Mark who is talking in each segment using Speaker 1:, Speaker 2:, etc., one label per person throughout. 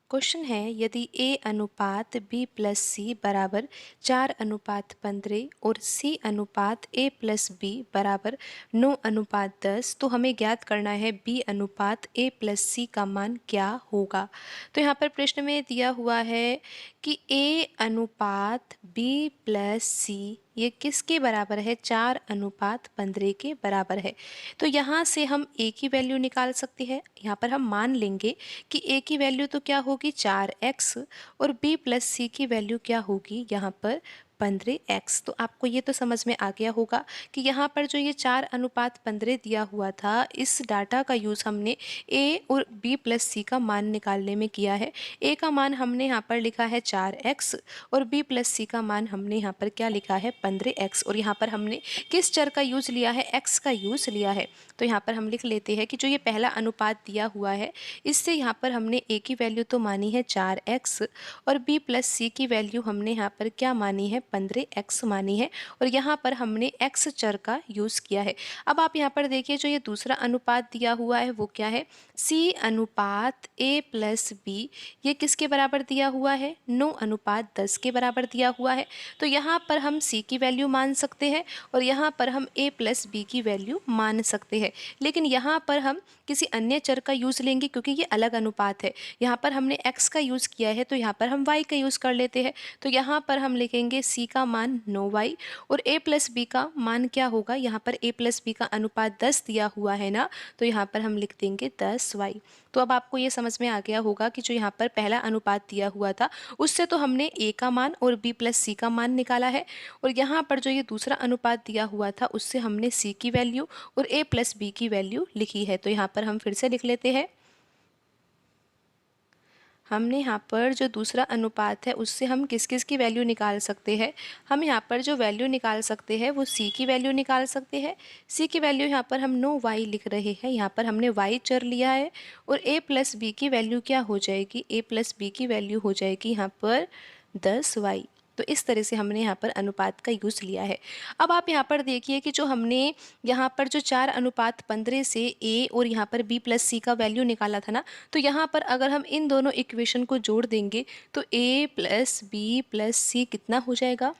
Speaker 1: Question है यदि A अनुपात B प्लस सी बराबर 4:15 और C अनुपात A प्लस बी बराबर 9:10, तो हमें ज्ञात करना है B अनुपात A प्लस सी का मान क्या होगा। तो यहाँ पर प्रश्न में दिया हुआ है कि A अनुपात B प्लस सी ये किसके बराबर है, 4:15 के बराबर है। तो यहाँ से हम A की वैल्यू निकाल सकते हैं। यहाँ पर हम मान लेंगे कि A की वैल्यू तो क्या होगी 4x और B प्लस सी की वैल्यू क्या होगी यहाँ पर 15x। तो आपको ये तो समझ में आ गया होगा कि यहाँ पर जो ये 4:15 दिया हुआ था, इस डाटा का यूज़ हमने A और B प्लस सी का मान निकालने में किया है। A का मान हमने यहाँ पर लिखा है 4x और B प्लस सी का मान हमने यहाँ पर क्या लिखा है 15x। और यहाँ पर हमने किस चर का यूज़ लिया है, x का यूज़ लिया है। तो यहाँ पर हम लिख लेते हैं कि जो ये पहला अनुपात दिया हुआ है, इससे यहाँ पर हमने A की वैल्यू तो मानी है 4x और B प्लस सी की वैल्यू हमने यहाँ पर क्या मानी है 15x मानी है, और यहाँ पर हमने x चर का यूज़ किया है। अब आप यहाँ पर देखिए जो ये दूसरा अनुपात दिया हुआ है वो क्या है, C अनुपात A प्लस बी, ये किसके बराबर दिया हुआ है 9:10 के बराबर दिया हुआ है। तो यहाँ पर हम C की वैल्यू मान सकते हैं और यहाँ पर हम A प्लस बी की वैल्यू मान सकते हैं, लेकिन यहाँ पर हम किसी अन्य चर का यूज़ लेंगे क्योंकि ये अलग अनुपात है। यहाँ पर हमने x का यूज़ किया है तो यहाँ पर हम y का यूज़ कर लेते हैं। तो यहाँ पर हम लिखेंगे c का मान 9y और a प्लस बी का मान क्या होगा, यहाँ पर a प्लस बी का अनुपात 10 दिया हुआ है ना, तो यहाँ पर हम लिख देंगे 10y। तो अब आपको ये समझ में आ गया होगा कि जो यहाँ पर पहला अनुपात दिया हुआ था उससे तो हमने a का मान और b प्लस सी का मान निकाला है, और यहाँ पर जो ये दूसरा अनुपात दिया हुआ था उससे हमने c की वैल्यू और a प्लस बी की वैल्यू लिखी है। तो यहाँ पर हम फिर से लिख लेते हैं, हमने यहाँ पर जो दूसरा अनुपात है उससे हम किस किस की वैल्यू निकाल सकते हैं। हम यहाँ पर जो वैल्यू निकाल सकते हैं वो c की वैल्यू निकाल सकते हैं। c की वैल्यू यहाँ पर हम 9y लिख रहे हैं, यहाँ पर हमने y चर लिया है, और a प्लस बी की वैल्यू क्या हो जाएगी, a प्लस बी की वैल्यू हो जाएगी यहाँ पर 10y। तो इस तरह से हमने यहाँ पर अनुपात का यूज़ लिया है। अब आप यहाँ पर देखिए कि जो हमने यहाँ पर जो 4:15 से a और यहाँ पर b प्लस सी का वैल्यू निकाला था ना, तो यहाँ पर अगर हम इन दोनों इक्वेशन को जोड़ देंगे तो a प्लस बी प्लस सी कितना हो जाएगा,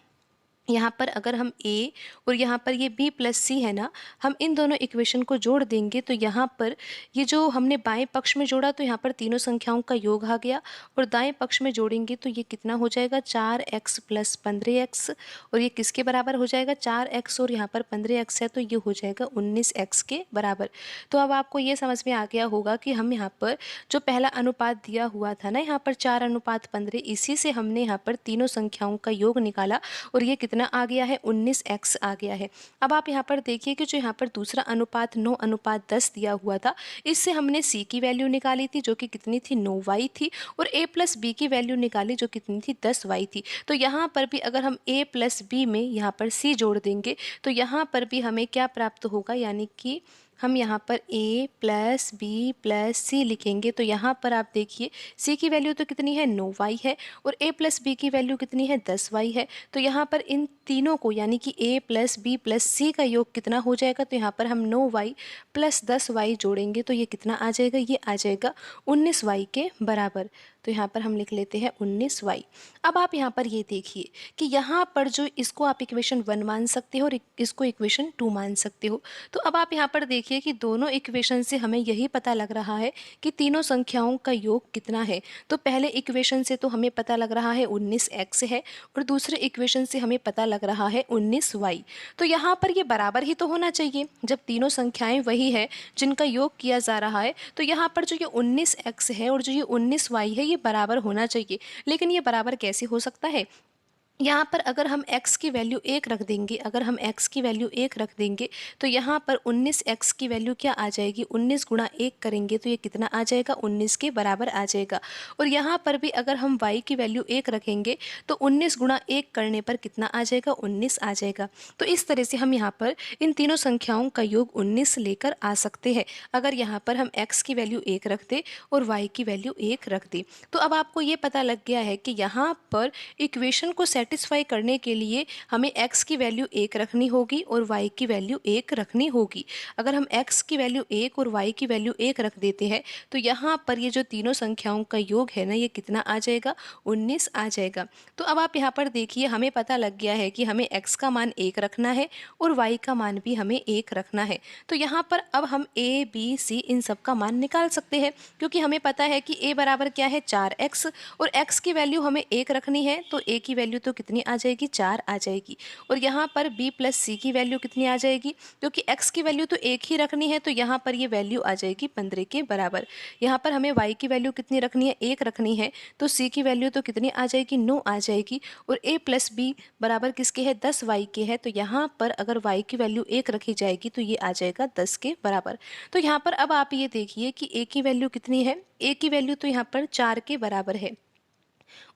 Speaker 1: यहाँ पर अगर हम a और यहाँ पर ये b प्लस सी है ना, हम इन दोनों इक्वेशन को जोड़ देंगे तो यहाँ पर ये जो हमने बाएं पक्ष में जोड़ा तो यहाँ पर तीनों संख्याओं का योग आ गया, और दाएं पक्ष में जोड़ेंगे तो ये कितना हो जाएगा 4x प्लस 15x, और ये किसके बराबर हो जाएगा 4x और यहाँ पर 15x है तो ये हो जाएगा 19x के बराबर। तो अब आपको ये समझ में आ गया होगा कि हम यहाँ पर जो पहला अनुपात दिया हुआ था ना, यहाँ पर 4:15, इसी से हमने यहाँ पर तीनों संख्याओं का योग निकाला और ये कितना आ गया है 19x आ गया है। अब आप यहाँ पर देखिए कि जो यहाँ पर दूसरा अनुपात 9:10 दिया हुआ था, इससे हमने c की वैल्यू निकाली थी जो कि कितनी थी 9y थी, और a प्लस बी की वैल्यू निकाली जो कितनी थी 10y थी। तो यहाँ पर भी अगर हम a प्लस बी में यहाँ पर c जोड़ देंगे तो यहाँ पर भी हमें क्या प्राप्त होगा, यानी कि हम यहाँ पर a प्लस बी प्लस सी लिखेंगे। तो यहाँ पर आप देखिए c की वैल्यू तो कितनी है 9y है और a प्लस बी की वैल्यू कितनी है 10y है। तो यहाँ पर इन तीनों को यानी कि a प्लस बी प्लस सी का योग कितना हो जाएगा, तो यहाँ पर हम 9y प्लस 10y जोड़ेंगे तो ये कितना आ जाएगा, ये आ जाएगा 19y के बराबर। तो यहाँ पर हम लिख लेते हैं 19y। अब आप यहाँ पर ये देखिए कि यहाँ पर जो इसको आप इक्वेशन 1 मान सकते हो और इसको इक्वेशन 2 मान सकते हो। तो अब आप यहाँ पर देखिए कि दोनों इक्वेशन से हमें यही पता लग रहा है कि तीनों संख्याओं का योग कितना है। तो पहले इक्वेशन से तो हमें पता लग रहा है 19x है और दूसरे इक्वेशन से हमें पता लग रहा है 19y। तो यहाँ पर ये बराबर ही तो होना चाहिए, जब तीनों संख्याएं वही है जिनका योग किया जा रहा है तो यहाँ पर जो ये 19x है और जो ये 19y है ये बराबर होना चाहिए। लेकिन ये बराबर कैसे हो सकता है, यहाँ पर अगर हम x की वैल्यू 1 रख देंगे, अगर हम x की वैल्यू 1 रख देंगे तो यहाँ पर 19x की वैल्यू क्या आ जाएगी, 19 गुणा 1 करेंगे तो ये कितना आ जाएगा 19 के बराबर आ जाएगा। और यहाँ पर भी अगर हम y की वैल्यू 1 रखेंगे तो 19 गुणा 1 करने पर कितना आ जाएगा 19 आ जाएगा। तो इस तरह से हम यहाँ पर इन तीनों संख्याओं का योग 19 लेकर आ सकते हैं अगर यहाँ पर हम x की वैल्यू 1 रख दे और y की वैल्यू 1 रख दे। तो अब आपको ये पता लग गया है कि यहाँ पर इक्वेशन को सेटिस्फाई करने के लिए हमें x की वैल्यू 1 रखनी होगी और y की वैल्यू 1 रखनी होगी। अगर हम x की वैल्यू 1 और y की वैल्यू 1 रख देते हैं तो यहाँ पर ये जो तीनों संख्याओं का योग है ना, ये कितना आ जाएगा, 19 आ जाएगा। तो अब आप यहाँ पर देखिए, हमें पता लग गया है कि हमें x का मान 1 रखना है और y का मान भी हमें 1 रखना है। तो यहाँ पर अब हम a b c इन सब का मान निकाल सकते हैं, क्योंकि हमें पता है कि a बराबर क्या है, 4x, और x की वैल्यू हमें 1 रखनी है, तो a की वैल्यू तो कितनी आ जाएगी, 4 आ जाएगी। और यहाँ पर b प्लस c की वैल्यू कितनी आ जाएगी, क्योंकि x की वैल्यू तो 1 ही रखनी है, तो यहाँ पर ये वैल्यू आ जाएगी 15 के बराबर। यहाँ पर हमें y की वैल्यू कितनी रखनी है, 1 रखनी है, तो c की वैल्यू तो कितनी आ जाएगी, 9 आ जाएगी। और a प्लस b बराबर किसके है, 10y के है, तो यहाँ पर अगर y की वैल्यू 1 रखी जाएगी तो ये आ जाएगा 10 के बराबर। तो यहाँ पर अब आप ये देखिए कि a की वैल्यू कितनी है, a की वैल्यू तो यहाँ पर 4 के बराबर है।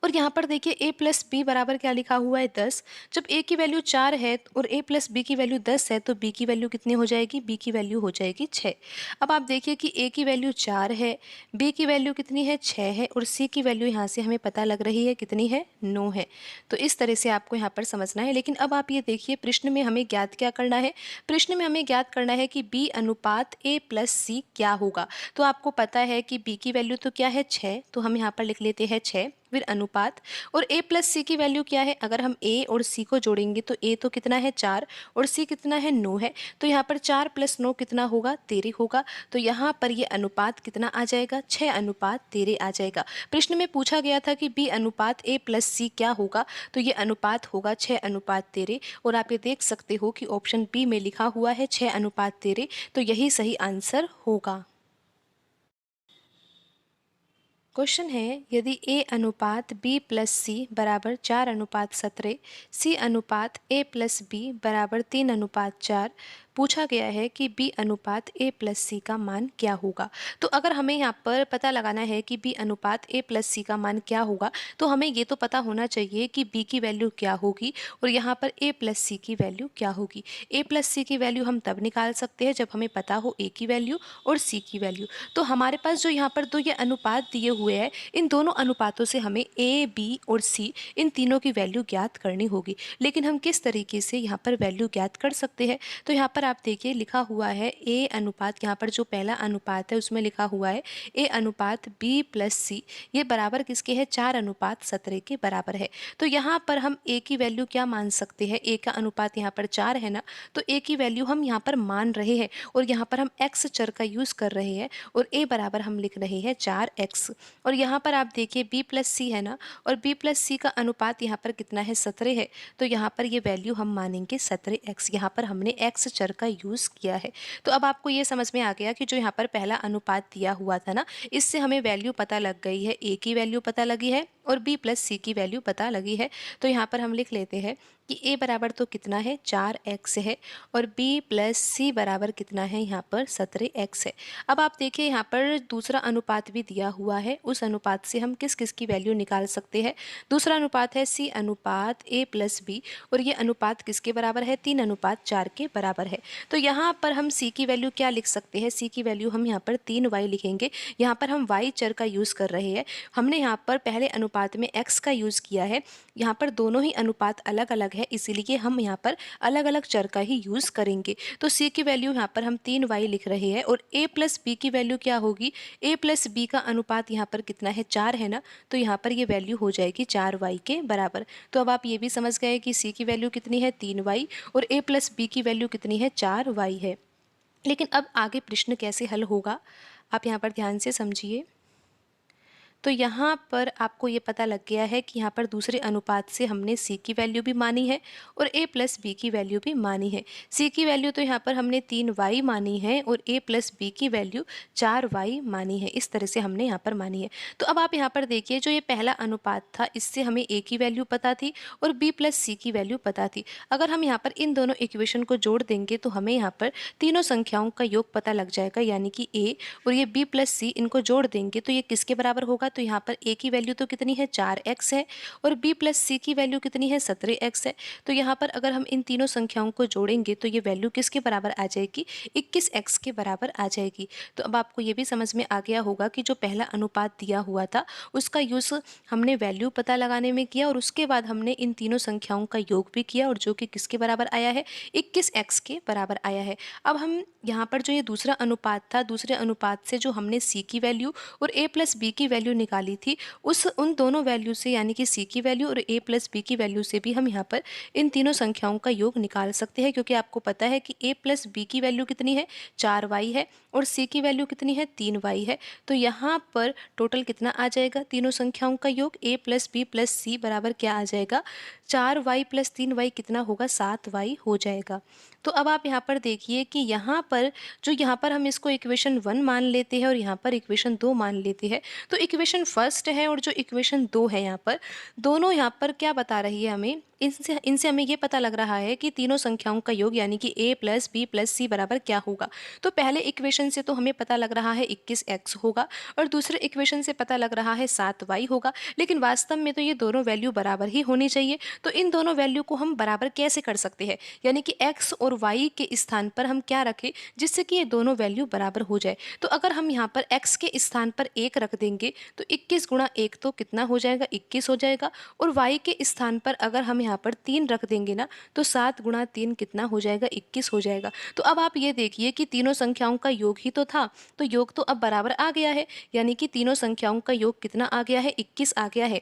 Speaker 1: और यहाँ पर देखिए a प्लस बी बराबर क्या लिखा हुआ है, 10। जब a की वैल्यू 4 है और a प्लस बी की वैल्यू 10 है, तो b की वैल्यू कितनी हो जाएगी, b की वैल्यू हो जाएगी 6। अब आप देखिए कि a की वैल्यू 4 है, b की वैल्यू कितनी है, 6 है, और c की वैल्यू यहाँ से हमें पता लग रही है कितनी है, 9 है। तो इस तरह से आपको यहाँ पर समझना है। लेकिन अब आप ये देखिए, प्रश्न में हमें ज्ञात क्या करना है, प्रश्न में हमें ज्ञात करना है कि b अनुपात a प्लस सी क्या होगा। तो आपको पता है कि b की वैल्यू तो क्या है, 6, तो हम यहाँ पर लिख लेते हैं 6, फिर अनुपात, और a प्लस सी की वैल्यू क्या है, अगर हम a और c को जोड़ेंगे तो a तो कितना है, 4, और c कितना है, 9 है, तो यहाँ पर 4 प्लस 9 कितना होगा, 13 होगा। तो यहाँ पर ये अनुपात कितना आ जाएगा, 6 अनुपात 13 आ जाएगा। प्रश्न में पूछा गया था कि b अनुपात a प्लस सी क्या होगा, तो ये अनुपात होगा 6 अनुपात 13, और आप ये देख सकते हो कि ऑप्शन बी में लिखा हुआ है 6 अनुपात 13, तो यही सही आंसर होगा। क्वेश्चन है, यदि a अनुपात b प्लस सी बराबर 4 अनुपात 17, c अनुपात a प्लस बी बराबर 3 अनुपात 4, पूछा गया है कि b अनुपात a प्लस सी का मान क्या होगा। तो अगर हमें यहाँ पर पता लगाना है कि b अनुपात a प्लस सी का मान क्या होगा, तो हमें ये तो पता होना चाहिए कि b की वैल्यू क्या होगी और यहाँ पर a प्लस सी की वैल्यू क्या होगी। a प्लस सी की वैल्यू हम तब निकाल सकते हैं जब हमें पता हो a की वैल्यू और c की वैल्यू। तो हमारे पास जो यहाँ पर दो ये अनुपात दिए हुए हैं, इन दोनों अनुपातों से हमें a, b और c इन तीनों की वैल्यू ज्ञात करनी होगी। लेकिन हम किस तरीके से यहाँ पर वैल्यू ज्ञात कर सकते हैं, तो यहाँ पर आप देखिए लिखा हुआ है a अनुपात, यहाँ पर जो पहला अनुपात है उसमें लिखा हुआ है a अनुपात b प्लस सी, ये बराबर किसके है, 4 अनुपात 17 के बराबर है। तो यहाँ पर हम a की वैल्यू क्या मान सकते हैं, a का अनुपात यहाँ पर 4 है ना, तो a की वैल्यू हम यहाँ पर मान रहे हैं और यहाँ पर हम x चर का यूज़ कर रहे हैं और a बराबर हम लिख रहे हैं 4x। और यहाँ पर आप देखिए b प्लस सी है ना, और b प्लस सी का अनुपात यहाँ पर कितना है, 17 है, तो यहाँ पर ये वैल्यू हम मानेंगे 17x। यहाँ पर हमने x चर का यूज़ किया है। तो अब आपको ये समझ में आ गया कि जो यहाँ पर पहला अनुपात दिया हुआ था ना, इससे हमें वैल्यू पता लग गई है, a की वैल्यू पता लगी है और b प्लस सी की वैल्यू पता लगी है। तो यहाँ पर हम लिख लेते हैं कि a बराबर तो कितना है, 4x है, और b प्लस सी बराबर कितना है, यहाँ पर 17x है। अब आप देखिए यहाँ पर दूसरा अनुपात भी दिया हुआ है, उस अनुपात से हम किस किस की वैल्यू निकाल सकते हैं। दूसरा अनुपात है c अनुपात a प्लस बी, और ये अनुपात किसके बराबर है, 3 अनुपात 4 के बराबर है। तो यहाँ पर हम c की वैल्यू क्या लिख सकते हैं, c की वैल्यू हम यहाँ पर 3y लिखेंगे। यहाँ पर हम y चर का यूज़ कर रहे हैं, हमने यहाँ पर पहले अनुपात में x का यूज़ किया है, यहाँ पर दोनों ही अनुपात अलग अलग है, इसीलिए हम यहाँ पर अलग अलग चर का ही यूज़ करेंगे। तो c की वैल्यू यहाँ पर हम 3y लिख रहे हैं, और a प्लस बी की वैल्यू क्या होगी, a प्लस बी का अनुपात यहाँ पर कितना है, 4 है ना, तो यहाँ पर ये वैल्यू हो जाएगी 4y के बराबर। तो अब आप ये भी समझ गए कि c की वैल्यू कितनी है, 3y, और a प्लस बी की वैल्यू कितनी है, 4y है। लेकिन अब आगे प्रश्न कैसे हल होगा, आप यहाँ पर ध्यान से समझिए। तो यहाँ पर आपको ये पता लग गया है कि यहाँ पर दूसरे अनुपात से हमने c की वैल्यू भी मानी है और a प्लस बी की वैल्यू भी मानी है। c की वैल्यू तो यहाँ पर हमने 3y मानी है और a प्लस बी की वैल्यू 4y मानी है। इस तरह से हमने यहाँ पर मानी है। तो अब आप यहाँ पर देखिए, जो ये पहला अनुपात था, इससे हमें a की वैल्यू पता थी और b प्लस सी की वैल्यू पता थी। अगर हम यहाँ पर इन दोनों इक्वेशन को जोड़ देंगे तो हमें यहाँ पर तीनों संख्याओं का योग पता लग जाएगा, यानी कि a और ये b प्लस सी, इनको जोड़ देंगे तो ये किसके बराबर होगा, तो यहाँ पर a की वैल्यू तो कितनी है 4x है और b प्लस c की वैल्यू कितनी है 17x है। तो यहाँ पर अगर हम इन तीनों संख्याओं को जोड़ेंगे तो ये वैल्यू किसके बराबर आ जाएगी, 21x के बराबर आ जाएगी। तो अब आपको ये भी समझ में आ गया होगा कि जो पहला अनुपात दिया हुआ था उसका यूज़ हमने वैल्यू पता लगाने में किया और उसके बाद हमने इन तीनों संख्याओं का योग भी किया और जो कि किसके बराबर आया है, 21x के बराबर आया है। अब हम यहाँ पर जो ये दूसरा अनुपात था, दूसरे अनुपात से जो हमने c की वैल्यू और a प्लस b की वैल्यू निकाली थी उन दोनों वैल्यू से, यानी कि c की वैल्यू और a प्लस b की वैल्यू से भी हम यहाँ पर इन तीनों संख्याओं का योग निकाल सकते हैं, क्योंकि आपको पता है कि a प्लस b की वैल्यू कितनी है 4y है और c की वैल्यू कितनी है 3y है। तो यहाँ पर टोटल कितना आ जाएगा, तीनों संख्याओं का योग a plus b plus c बराबर क्या आ जाएगा, 4y प्लस 3y कितना होगा, 7y हो जाएगा। तो अब आप यहाँ पर देखिए कि यहाँ पर हम इसको इक्वेशन 1 मान लेते हैं और यहाँ पर इक्वेशन 2 मान लेते हैं। तो इक्वेशन फर्स्ट है और जो इक्वेशन 2 है यहाँ पर दोनों यहाँ पर क्या बता रही है हमें, इनसे हमें ये पता लग रहा है कि तीनों संख्याओं का योग यानी कि a plus b plus c बराबर क्या होगा। तो पहले इक्वेशन से तो हमें पता लग रहा है 21x होगा और दूसरे इक्वेशन से पता लग रहा है 7y होगा, लेकिन वास्तव में तो ये दोनों वैल्यू बराबर ही होनी चाहिए। तो इन दोनों वैल्यू को हम बराबर कैसे कर सकते हैं, यानी कि x और y के स्थान पर हम क्या रखें जिससे कि ये दोनों वैल्यू बराबर हो जाए। तो अगर हम यहाँ पर x के स्थान पर 1 रख देंगे तो 21 गुणा 1 तो कितना हो जाएगा, 21 हो जाएगा। और y के स्थान पर अगर हम यहाँ पर 3 रख देंगे ना तो 7 गुणा 3 कितना हो जाएगा, 21 हो जाएगा। तो अब आप ये देखिए कि तीनों संख्याओं का योग ही तो था, तो योग तो अब बराबर आ गया है, यानी कि तीनों संख्याओं का योग कितना आ गया है, 21 आ गया है।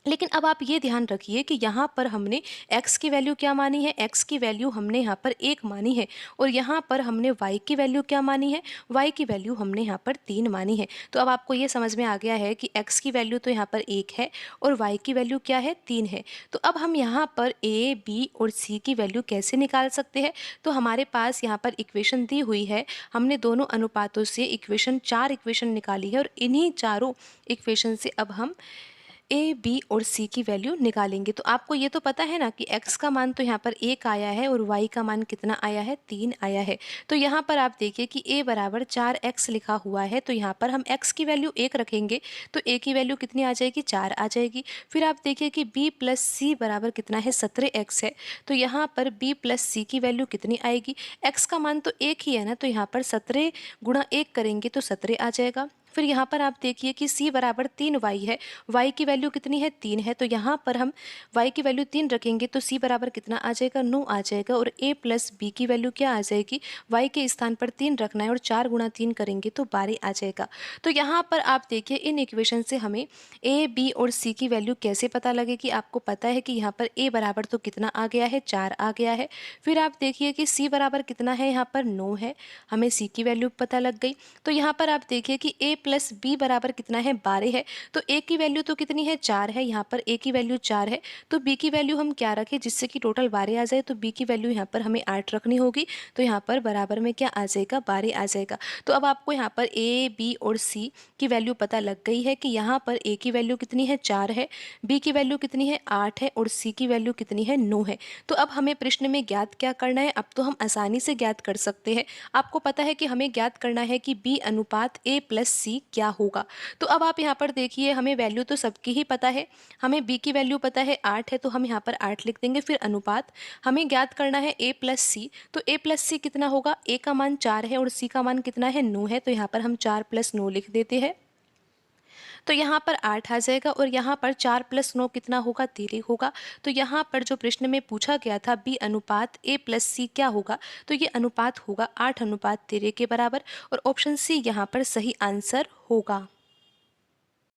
Speaker 1: लेकिन अब आप ये ध्यान रखिए कि यहाँ पर हमने x की वैल्यू क्या मानी है, x की वैल्यू हमने यहाँ पर 1 मानी है और यहाँ पर हमने y की वैल्यू क्या मानी है, y की वैल्यू हमने यहाँ पर 3 मानी है। तो अब आपको ये समझ में आ गया है कि x की वैल्यू तो यहाँ पर 1 है और y की वैल्यू क्या है, 3 है। तो अब हम यहाँ पर a, b और c की वैल्यू कैसे निकाल सकते हैं। तो हमारे पास यहाँ पर इक्वेशन दी हुई है, हमने दोनों अनुपातों से 4 इक्वेशन निकाली है और इन्हीं चारों इक्वेशन से अब हम a, b और c की वैल्यू निकालेंगे। तो आपको ये तो पता है ना कि x का मान तो यहाँ पर 1 आया है और y का मान कितना आया है, 3 आया है। तो यहाँ पर आप देखिए कि a बराबर 4x लिखा हुआ है, तो यहाँ पर हम x की वैल्यू 1 रखेंगे तो a की वैल्यू कितनी आ जाएगी, 4 आ जाएगी। फिर आप देखिए कि b प्लस c बराबर कितना है, 17x है, तो यहाँ पर b प्लस c की वैल्यू कितनी आएगी, x का मान तो 1 ही है ना, तो यहाँ पर 17 गुणा 1 करेंगे तो 17 आ जाएगा। फिर यहाँ पर आप देखिए कि c बराबर 3y है, y की वैल्यू कितनी है, 3 है, तो यहाँ पर हम y की वैल्यू 3 रखेंगे तो c बराबर कितना आ जाएगा, 9 आ जाएगा। और a प्लस b की वैल्यू क्या आ जाएगी, y के स्थान पर 3 रखना है और 4 गुणा 3 करेंगे तो 12 आ जाएगा। तो यहाँ पर आप देखिए इन इक्वेशन से हमें a, b और c की वैल्यू कैसे पता लगेगी। आपको पता है कि यहाँ पर a बराबर तो कितना आ गया है, 4 आ गया है। फिर आप देखिए कि c बराबर कितना है, यहाँ पर 9 है, हमें c की वैल्यू पता लग गई। तो यहाँ पर आप देखिए कि a प्लस b बराबर कितना है, 12 है, तो a की वैल्यू तो कितनी है, 4 है, यहाँ पर a की वैल्यू 4 है, तो b की वैल्यू हम क्या रखें जिससे कि टोटल 12 आ जाए। तो b की वैल्यू यहाँ पर हमें 8 रखनी होगी, तो यहाँ पर बराबर में क्या आ जाएगा, 12 आ जाएगा। तो अब आपको यहाँ पर a, b और c की वैल्यू पता लग गई है कि यहाँ पर a की वैल्यू कितनी है, 4 है, b की वैल्यू कितनी है, 8 है और c की वैल्यू कितनी है, 9 है। तो अब हमें प्रश्न में ज्ञात क्या करना है, अब तो हम आसानी से ज्ञात कर सकते हैं। आपको पता है कि हमें ज्ञात करना है कि b अनुपात a प्लस c क्या होगा। तो अब आप यहाँ पर देखिए हमें वैल्यू तो सबकी ही पता है, हमें b की वैल्यू पता है 8 है, तो हम यहाँ पर 8 लिख देंगे। फिर अनुपात हमें ज्ञात करना है a प्लस c, तो a प्लस c कितना होगा, a का मान 4 है और c का मान कितना है, 9 है, तो यहाँ पर हम 4 प्लस 9 लिख देते हैं। तो यहाँ पर 8 आ जाएगा और यहाँ पर 4 प्लस 9 कितना होगा, 13 होगा। तो यहाँ पर जो प्रश्न में पूछा गया था b अनुपात a प्लस c क्या होगा, तो ये अनुपात होगा 8 अनुपात 13 के बराबर और ऑप्शन सी यहाँ पर सही आंसर होगा।